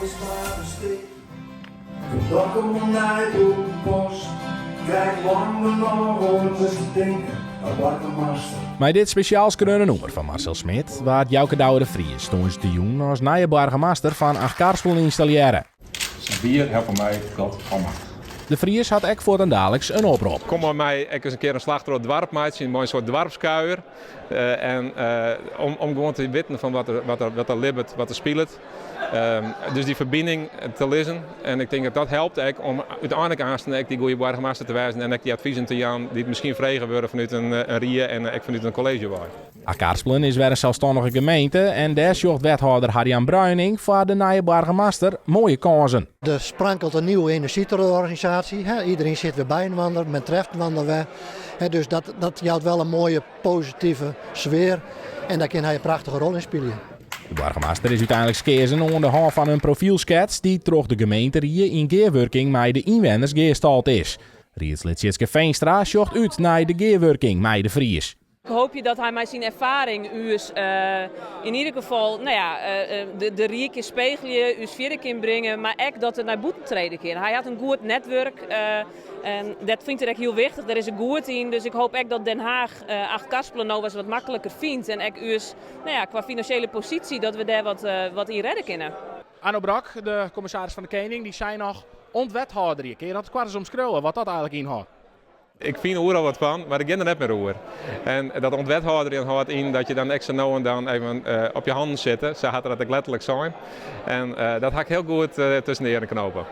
is maar besteed. Gedacht om naar de post. Kijk lang nog om te denken. Maar dit speciaal skreunde nummer van Marcel Smit waard Jouke Douwe de Vries toen ze te jong als nieuwe burgemeester van Achtkarspel installeren. Zijn bier helpt mij God allemaal. De Vries had ook voor dan dadelijks een oproep. Kom maar mij eens een keer een slag door het dorp maken, een mooi soort dorpskuier. Om gewoon te weten van wat er libbert, wat er speelt. Dus die verbinding te lezen. En ik denk dat dat helpt om uiteindelijk aanstaan die goede burgemeester te wijzen en die adviezen te gaan die het misschien vregen worden vanuit een RIE en vanuit een college. Achtkarspelen is weer een zelfstandige gemeente en daar zocht wethouder Harjan Bruining voor de nieuwe burgemeester mooie kansen. Er sprankelt een nieuwe energieorganisatie. Iedereen zit weer bij een ander, men treft een ander weer. Dus dat geldt wel een mooie positieve sfeer en daar kan hij een prachtige rol in spelen. De burgemeester is uiteindelijk gekozen onder de hand van een profielschets die troch de gemeente hier in gearworking met de inwoners geestald is. Rietslid Tjitske Veenstra zocht uit naar de gearworking met de Vries. Ik hoop je dat hij met zijn ervaring in ieder geval de rieken spiegelen, us verder kan brengen, maar ook dat het naar buiten treden kan. Hij had een goed netwerk en dat vind ik heel wichtig. Daar is een goed in, dus ik hoop ook dat Den Haag Achtkarspelen nou eens wat makkelijker vindt en ook us qua financiële positie dat we daar wat in redden kunnen. Arno Brak, de commissaris van de Koning, die zei nog ontwethouder. Kun je dat kwart eens omschrijven wat dat eigenlijk inhoudt? Ik vind er al wat van, maar ik ken er net meer over. En dat ontwethouder houdt in dat je dan extra nou en dan even op je handen zit. Zo had dat letterlijk zijn. En dat ga ik heel goed tussen de heren knopen.